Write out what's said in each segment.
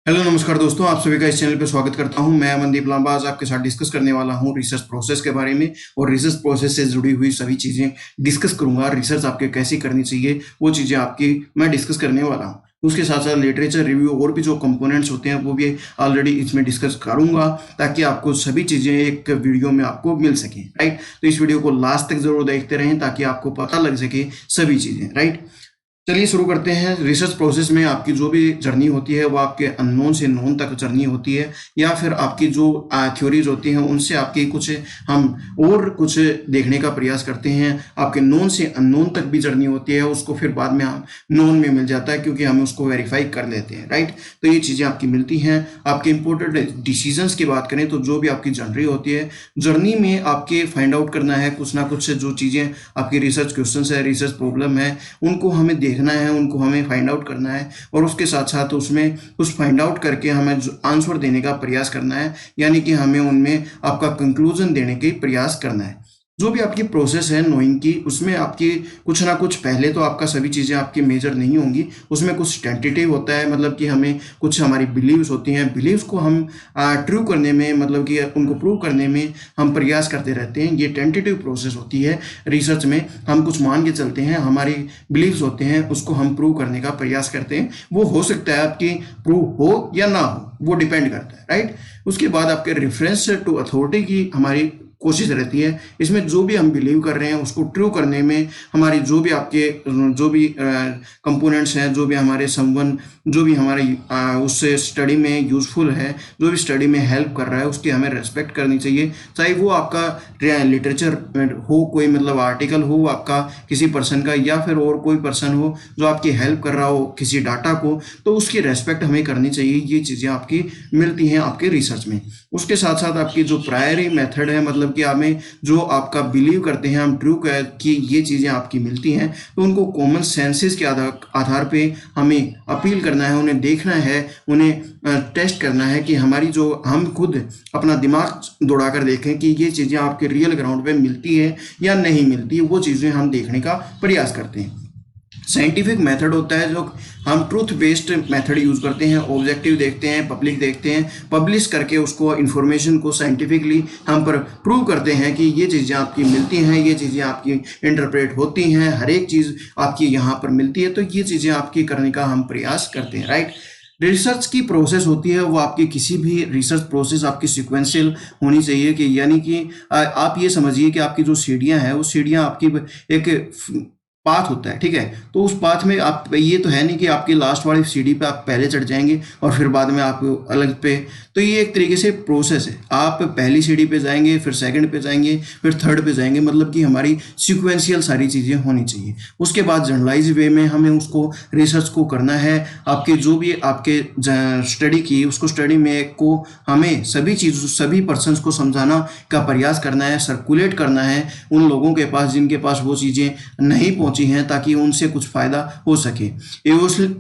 Hello नमस्कार दोस्तों, आप सभी का इस चैनल पे स्वागत करता हूं। मैं अमनदीप लांबा आज आपके साथ डिस्कस करने वाला हूं रिसर्च प्रोसेस के बारे में और रिसर्च प्रोसेस से जुड़ी हुई सभी चीज़ें डिस्कस करूंगा। रिसर्च आपके कैसे करनी चाहिए वो चीज़ें आपकी मैं डिस्कस करने वाला हूं। उसके साथ साथ लिटरेचर रिव्यू और भी जो कंपोनेंट्स होते हैं वो भी ऑलरेडी इसमें डिस्कस करूंगा ताकि आपको सभी चीज़ें एक वीडियो में आपको मिल सकें, राइट। तो इस वीडियो को लास्ट तक जरूर देखते रहें ताकि आपको पता लग सके सभी चीज़ें, राइट। चलिए शुरू करते हैं। रिसर्च प्रोसेस में आपकी जो भी जर्नी होती है वो आपके अननोन से नोन तक जर्नी होती है, या फिर आपकी जो थ्योरीज होती हैं उनसे आपकी कुछ हम और कुछ देखने का प्रयास करते हैं। आपके नोन से अननोन तक भी जर्नी होती है, उसको फिर बाद में हम नोन में मिल जाता है क्योंकि हम उसको वेरीफाई कर लेते हैं, राइट। तो ये चीज़ें आपकी मिलती हैं। आपके इंपॉर्टेंट डिसीजंस की बात करें तो जो भी आपकी जर्नी होती है, जर्नी में आपके फाइंड आउट करना है कुछ ना कुछ जो चीज़ें आपकी रिसर्च क्वेश्चन है, रिसर्च प्रॉब्लम है, उनको हमें देखना है, उनको हमें फाइंड आउट करना है और उसके साथ साथ उसमें उस फाइंड आउट करके हमें आंसर देने का प्रयास करना है, यानी कि हमें उनमें आपका कंक्लूजन देने के प्रयास करना है। जो भी आपकी प्रोसेस है नोइंग की, उसमें आपकी कुछ ना कुछ पहले तो आपका सभी चीज़ें आपकी मेजर नहीं होंगी, उसमें कुछ टेंटेटिव होता है, मतलब कि हमें कुछ हमारी बिलीव्स होती हैं, बिलीव्स को हम ट्रू करने में, मतलब कि उनको प्रूव करने में हम प्रयास करते रहते हैं। ये टेंटेटिव प्रोसेस होती है रिसर्च में। हम कुछ मान के चलते हैं, हमारी बिलीव्स होते हैं, उसको हम प्रूव करने का प्रयास करते हैं। वो हो सकता है आपकी प्रूव हो या ना हो, वो डिपेंड करता है, राइट। उसके बाद आपके रेफरेंस टू अथॉरिटी की हमारी कोशिश रहती है। इसमें जो भी हम बिलीव कर रहे हैं उसको ट्रू करने में हमारी जो भी आपके जो भी कंपोनेंट्स हैं, जो भी हमारे संबंध, जो भी हमारे उससे स्टडी में यूज़फुल है, जो भी स्टडी में हेल्प कर रहा है, उसकी हमें रेस्पेक्ट करनी चाहिए। चाहे वो आपका लिटरेचर हो, कोई मतलब आर्टिकल हो आपका किसी पर्सन का, या फिर और कोई पर्सन हो जो आपकी हेल्प कर रहा हो किसी डाटा को, तो उसकी रेस्पेक्ट हमें करनी चाहिए। ये चीज़ें आपकी मिलती हैं आपके रिसर्च में। उसके साथ साथ आपकी जो प्रायरी मेथड है, मतलब कि हमें जो आपका बिलीव करते हैं हम ट्रू कि ये चीज़ें आपकी मिलती हैं, तो उनको कॉमन सेंसेस के आधार पे हमें अपील करना है, उन्हें देखना है, उन्हें टेस्ट करना है कि हमारी जो हम खुद अपना दिमाग दौड़ा कर देखें कि ये चीज़ें आपके रियल ग्राउंड पे मिलती है या नहीं मिलती, वो चीज़ें हम देखने का प्रयास करते हैं। साइंटिफिक मेथड होता है जो हम ट्रूथ बेस्ड मेथड यूज़ करते हैं, ऑब्जेक्टिव देखते हैं, पब्लिक देखते हैं, पब्लिश करके उसको इन्फॉर्मेशन को साइंटिफिकली हम पर प्रूव करते हैं कि ये चीज़ें आपकी मिलती हैं, ये चीज़ें आपकी इंटरप्रेट होती हैं, हर एक चीज़ आपकी यहाँ पर मिलती है। तो ये चीज़ें आपकी करने का हम प्रयास करते हैं, राइट। रिसर्च की प्रोसेस होती है वो आपकी किसी भी रिसर्च प्रोसेस आपकी सिक्वेंशियल होनी चाहिए, कि यानी कि आप ये समझिए कि आपकी जो सीढ़ियाँ हैं वो सीढ़ियाँ आपकी एक पाथ होता है, ठीक है। तो उस पाथ में आप ये तो है नहीं कि आपकी लास्ट वाली सीढ़ी पे आप पहले चढ़ जाएंगे और फिर बाद में आप अलग पे, तो ये एक तरीके से प्रोसेस है। आप पहली सीढ़ी पे जाएंगे, फिर सेकंड पे जाएंगे, फिर थर्ड पे जाएंगे, मतलब कि हमारी सिक्वेंशियल सारी चीज़ें होनी चाहिए। उसके बाद जनरलाइज वे में हमें उसको रिसर्च को करना है। आपके जो भी आपके स्टडी की उसको स्टडी में को हमें सभी चीज़ सभी पर्सनस को समझाना का प्रयास करना है, सर्कुलेट करना है उन लोगों के पास जिनके पास वो चीज़ें नहीं पहुँची हैं, ताकि उनसे कुछ फ़ायदा हो सके।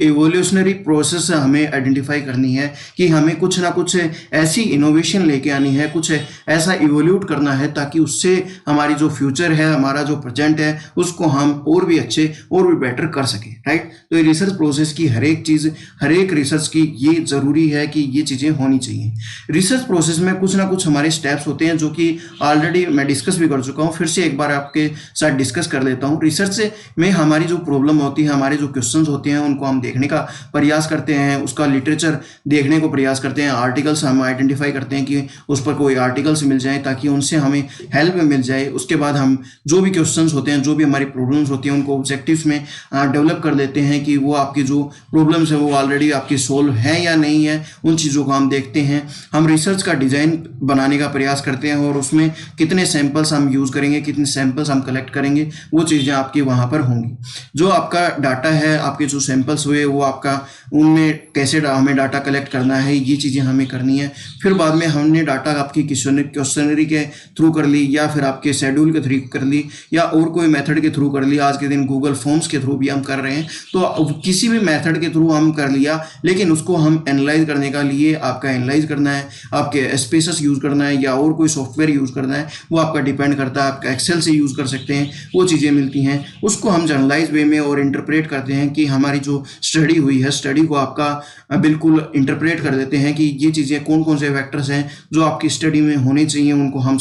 एवोल्यूशनरी प्रोसेस हमें आइडेंटिफाई करनी है कि हमें कुछ ना कुछ ऐसी इनोवेशन लेके आनी है, कुछ ऐसा इवोल्यूट करना है ताकि उससे हमारी जो फ्यूचर है, हमारा जो प्रेजेंट है, उसको हम और भी अच्छे और भी बेटर कर सकें, राइट। तो ये रिसर्च प्रोसेस की हर एक चीज़, हर एक रिसर्च की ये ज़रूरी है कि ये चीज़ें होनी चाहिए। रिसर्च प्रोसेस में कुछ ना कुछ हमारे स्टेप्स होते हैं जो कि ऑलरेडी मैं डिस्कस भी कर चुका हूँ, फिर से एक बार आपके साथ डिस्कस कर लेता हूँ। रिसर्च में हमारी जो प्रॉब्लम होती है, हमारे जो क्वेश्चंस होते हैं, उनको हम देखने का प्रयास करते हैं, उसका लिटरेचर देखने को प्रयास करते हैं, आर्टिकल्स हम आइडेंटिफाई करते हैं कि उस पर कोई आर्टिकल्स मिल जाए ताकि उनसे हमें हेल्प मिल जाए। उसके बाद हम जो भी क्वेश्चंस होते हैं, जो भी हमारी प्रॉब्लम्स होती हैं, उनको ऑब्जेक्टिव्स में डेवलप कर देते हैं कि वो आपकी जो प्रॉब्लम्स है वो ऑलरेडी आपकी सोल्व है या नहीं है, उन चीज़ों को हम देखते हैं। हम रिसर्च का डिज़ाइन बनाने का प्रयास करते हैं और उसमें कितने सैंपल्स हम यूज़ करेंगे, कितने सैंपल्स हम कलेक्ट करेंगे, वो चीज़ें आपकी वहाँ पर होंगी। जो आपका डाटा है, आपके जो सैंपल्स हुए वो आपका उनमें कैसे हमें डाटा कलेक्ट करना है, ये चीज़ें हमें करनी है। फिर बाद में हमने डाटा आपकी क्वेश्चनरी के थ्रू कर ली, या फिर आपके शेड्यूल के थ्रू कर ली, या और कोई मेथड के थ्रू कर ली। आज के दिन गूगल फॉर्म्स के थ्रू भी हम कर रहे हैं, तो किसी भी मेथड के थ्रू हम कर लिया, लेकिन उसको हम एनालाइज करने का लिए आपका एनालाइज करना है, आपके स्पेसस यूज़ करना है या और कोई सॉफ्टवेयर यूज़ करना है, वो आपका डिपेंड करता है। आपका एक्सेल से यूज़ कर सकते हैं, वो चीज़ें मिलती हैं। उस उसको हम जनरलाइज वे में और इंटरप्रेट करते हैं कि हमारी जो स्टडी हुई है, स्टडी को आपका बिल्कुल इंटरप्रेट कर देते हैं कि ये चीज़ें कौन कौन से फैक्टर्स हैं जो आपकी स्टडी में होने चाहिए, उनको हम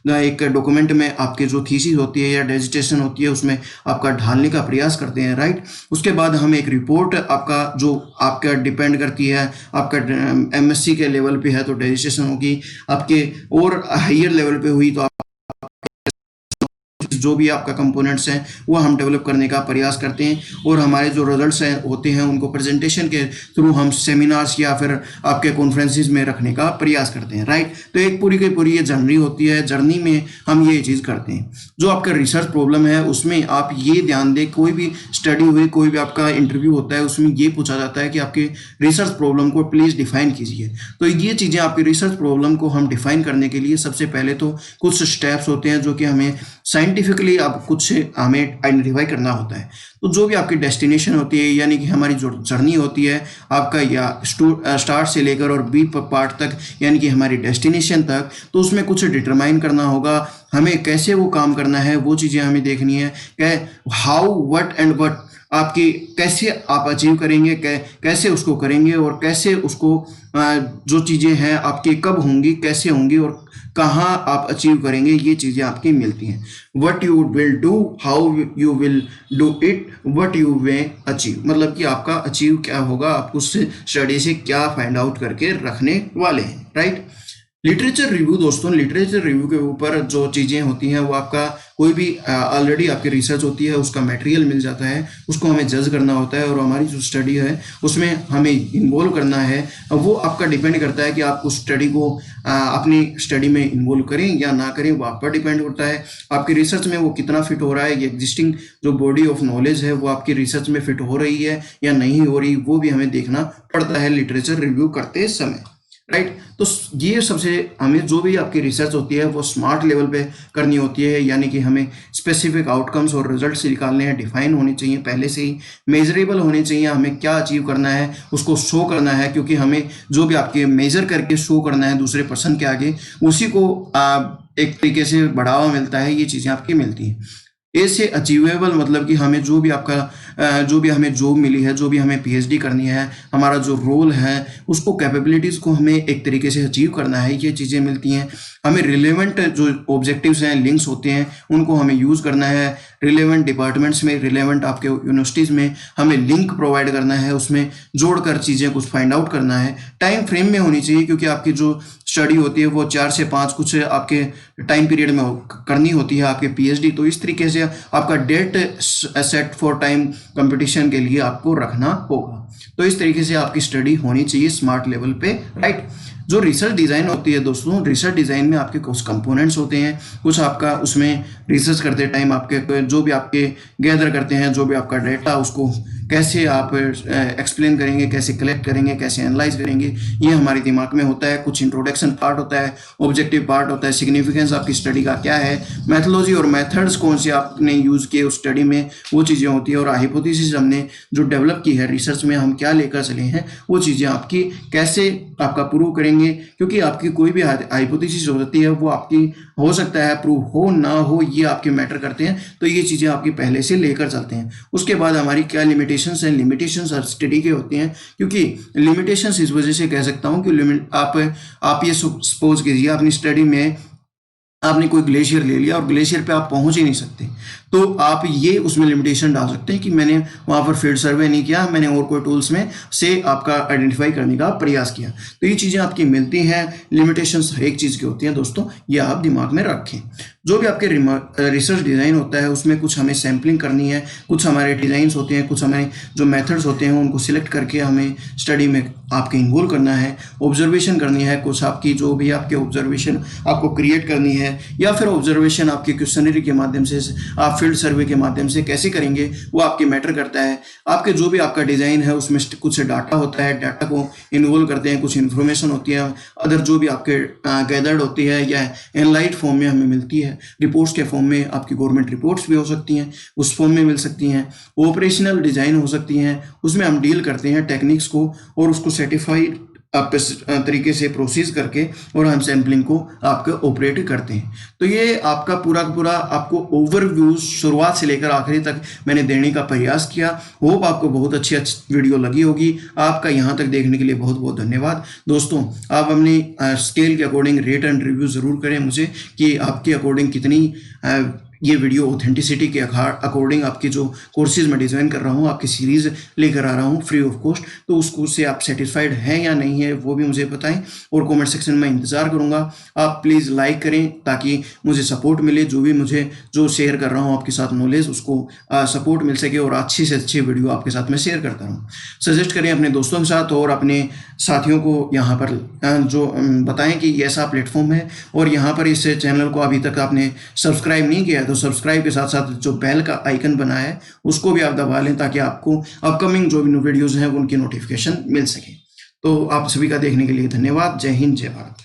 एक डॉक्यूमेंट में आपके जो थीसिस होती है या डिसर्टेशन होती है उसमें आपका ढालने का प्रयास करते हैं, राइट। उसके बाद हम एक रिपोर्ट आपका जो आपका डिपेंड करती है, आपका एमएससी के लेवल पे है तो डिसर्टेशन होगी, आपके और हायर लेवल पे हुई तो जो भी आपका कंपोनेंट्स हैं वो हम डेवलप करने का प्रयास करते हैं, और हमारे जो रिजल्ट्स हैं होते हैं उनको प्रेजेंटेशन के थ्रू हम सेमिनार्स या फिर आपके कॉन्फ्रेंसेस में रखने का प्रयास करते हैं, राइट। तो एक पूरी की पूरी ये जर्नी होती है, जर्नी में हम ये चीज़ करते हैं। जो आपका रिसर्च प्रॉब्लम है उसमें आप ये ध्यान दें, कोई भी स्टडी हुई, कोई भी आपका इंटरव्यू होता है उसमें ये पूछा जाता है कि आपके रिसर्च प्रॉब्लम को प्लीज़ डिफाइन कीजिए। तो ये चीज़ें आपकी रिसर्च प्रॉब्लम को हम डिफाइन करने के लिए सबसे पहले तो कुछ स्टेप्स होते हैं जो कि हमें साइंटिफिकली अब कुछ हमें आइडेंटिफाई करना होता है। तो जो भी आपकी डेस्टिनेशन होती है, यानी कि हमारी जो जर्नी होती है आपका, या स्टार्ट से लेकर और बी पार्ट तक, यानी कि हमारी डेस्टिनेशन तक, तो उसमें कुछ डिटरमाइन करना होगा, हमें कैसे वो काम करना है, वो चीज़ें हमें देखनी है कि हाउ, व्हाट एंड व्हाट आपकी कैसे आप अचीव करेंगे, कैसे उसको करेंगे, और कैसे उसको जो चीज़ें हैं आपकी कब होंगी, कैसे होंगी, और कहाँ आप अचीव करेंगे, ये चीज़ें आपकी मिलती हैं। What you will do, how you will do it, what you way achieve, मतलब कि आपका अचीव क्या होगा, आप उस स्टडी से क्या फाइंड आउट करके रखने वाले हैं, राइट। लिटरेचर रिव्यू दोस्तों, लिटरेचर रिव्यू के ऊपर जो चीज़ें होती हैं वो आपका कोई भी ऑलरेडी आपकी रिसर्च होती है उसका मटेरियल मिल जाता है, उसको हमें जज करना होता है, और हमारी जो स्टडी है उसमें हमें इन्वॉल्व करना है। वो आपका डिपेंड करता है कि आप उस स्टडी को अपनी स्टडी में इन्वॉल्व करें या ना करें, वो आप पर डिपेंड करता है। आपकी रिसर्च में वो कितना फिट हो रहा है, ये एग्जिस्टिंग जो बॉडी ऑफ नॉलेज है वो आपकी रिसर्च में फिट हो रही है या नहीं हो रही, वो भी हमें देखना पड़ता है लिटरेचर रिव्यू करते समय, राइट। तो ये सबसे हमें जो भी आपकी रिसर्च होती है वो स्मार्ट लेवल पे करनी होती है, यानी कि हमें स्पेसिफिक आउटकम्स और रिजल्ट्स निकालने हैं, डिफाइन होने चाहिए, पहले से ही मेजरेबल होने चाहिए, हमें क्या अचीव करना है उसको शो करना है, क्योंकि हमें जो भी आपके मेजर करके शो करना है दूसरे पर्सन के आगे, उसी को एक तरीके से बढ़ावा मिलता है, ये चीज़ें आपकी मिलती हैं। ए से अचीवेबल मतलब कि हमें जो भी आपका जो भी हमें जॉब मिली है, जो भी हमें पीएचडी करनी है, हमारा जो रोल है उसको, कैपेबिलिटीज़ को हमें एक तरीके से अचीव करना है, ये चीज़ें मिलती हैं। हमें रिलेवेंट जो ऑब्जेक्टिव्स हैं, लिंक्स होते हैं, उनको हमें यूज़ करना है। रिलेवेंट डिपार्टमेंट्स में, रिलेवेंट आपके यूनिवर्सिटीज़ में हमें लिंक प्रोवाइड करना है, उसमें जोड़कर चीज़ें कुछ फाइंड आउट करना है। टाइम फ्रेम में होनी चाहिए, क्योंकि आपकी जो स्टडी होती है वो 4 से 5 कुछ आपके टाइम पीरियड में करनी होती है आपके पीएचडी। तो इस तरीके से आपका date set for time competition के लिए आपको रखना होगा। तो इस तरीके से आपकी स्टडी होनी चाहिए स्मार्ट लेवल पे, राइट। जो रिसर्च डिज़ाइन होती है दोस्तों, रिसर्च डिज़ाइन में आपके कुछ कंपोनेंट्स होते हैं, कुछ आपका उसमें रिसर्च करते टाइम आपके जो भी आपके गैदर करते हैं, जो भी आपका डेटा, उसको कैसे आप एक्सप्लेन करेंगे, कैसे कलेक्ट करेंगे, कैसे एनालाइज करेंगे, ये हमारे दिमाग में होता है। कुछ इंट्रोडक्शन पार्ट होता है, ऑब्जेक्टिव पार्ट होता है, सिग्निफिकेंस आपकी स्टडी का क्या है, मैथोलॉजी और मेथड्स कौन से आपने यूज़ किए उस स्टडी में, वो चीज़ें होती है, और हाइपोथेसिस हमने जो डेवलप की है रिसर्च में, हम क्या लेकर चले हैं, वो चीज़ें आपकी कैसे आपका प्रूव करेंगे, क्योंकि आपकी कोई भी हाइपोथेसिस हो सकती है, वो आपकी हो सकता है प्रूव हो ना हो, ये आपके मैटर करते हैं। तो ये चीज़ें आपकी पहले से लेकर चलते हैं। उसके बाद हमारी क्या लिमिटेशंस हैं, लिमिटेशंस हर स्टडी के होते हैं, क्योंकि लिमिटेशंस इस वजह से कह सकता हूँ कि आप ये सपोज कीजिए अपनी स्टडी में आपने कोई ग्लेशियर ले लिया और ग्लेशियर पे आप पहुंच ही नहीं सकते, तो आप ये उसमें लिमिटेशन डाल सकते हैं कि मैंने वहाँ पर फील्ड सर्वे नहीं किया, मैंने और कोई टूल्स में से आपका आइडेंटिफाई करने का प्रयास किया। तो ये चीज़ें आपकी मिलती हैं, लिमिटेशंस हर एक चीज़ की होती हैं दोस्तों, ये आप दिमाग में रखें। जो भी आपके रिसर्च डिज़ाइन होता है उसमें कुछ हमें सैम्पलिंग करनी है, कुछ हमारे डिज़ाइंस होते हैं, कुछ हमारे जो मेथड्स होते हैं उनको सिलेक्ट करके हमें स्टडी में आपके इन्वॉल्व करना है, ऑब्जर्वेशन करनी है, कुछ आपकी जो भी आपके ऑब्जर्वेशन आपको क्रिएट करनी है, या फिर ऑब्जर्वेशन आपके क्वेश्चनरी के माध्यम से, आप फील्ड सर्वे के माध्यम से कैसे करेंगे वो आपके मैटर करता है। आपके जो भी आपका डिज़ाइन है उसमें कुछ डाटा होता है, डाटा को इन्वॉल्व करते हैं, कुछ इन्फॉर्मेशन होती है, अदर जो भी आपके गैदर्ड होती है या एनालाइट फॉर्म में हमें मिलती है, रिपोर्ट्स के फॉर्म में आपकी गवर्नमेंट रिपोर्ट्स भी हो सकती हैं, उस फॉर्म में मिल सकती हैं, ऑपरेशनल डिज़ाइन हो सकती हैं, उसमें हम डील करते हैं टेक्निक्स को और उसको सर्टिफाइड आप इस तरीके से प्रोसेस करके और हम सैम्पलिंग को आपके ऑपरेट करते हैं। तो ये आपका पूरा का पूरा आपको ओवरव्यू शुरुआत से लेकर आखिरी तक मैंने देने का प्रयास किया। होप आपको बहुत अच्छी वीडियो लगी होगी। आपका यहाँ तक देखने के लिए बहुत बहुत धन्यवाद। दोस्तों, आप अपनी स्केल के अकॉर्डिंग रेट एंड रिव्यू ज़रूर करें मुझे कि आपके अकॉर्डिंग कितनी ये वीडियो ऑथेंटिसिटी के अकॉर्डिंग आपकी जो कोर्सेज मैं डिज़ाइन कर रहा हूँ, आपकी सीरीज़ लेकर आ रहा हूँ फ्री ऑफ कॉस्ट, तो उसको से आप सेटिस्फाइड हैं या नहीं है वो भी मुझे बताएं और कमेंट सेक्शन में इंतज़ार करूँगा। आप प्लीज़ लाइक करें ताकि मुझे सपोर्ट मिले, जो भी मुझे जो शेयर कर रहा हूँ आपके साथ नॉलेज उसको सपोर्ट मिल सके और अच्छी से अच्छी वीडियो आपके साथ मैं शेयर करता रहूँ। सजेस्ट करें अपने दोस्तों के साथ और अपने साथियों को यहाँ पर जो बताएं कि ये ऐसा प्लेटफॉर्म है और यहाँ पर इस चैनल को अभी तक आपने सब्सक्राइब नहीं किया है तो सब्सक्राइब के साथ साथ जो बेल का आइकन बना है उसको भी आप दबा लें ताकि आपको अपकमिंग जो भी वीडियोज़ हैं उनकी नोटिफिकेशन मिल सके। तो आप सभी का देखने के लिए धन्यवाद। जय हिंद, जय भारत।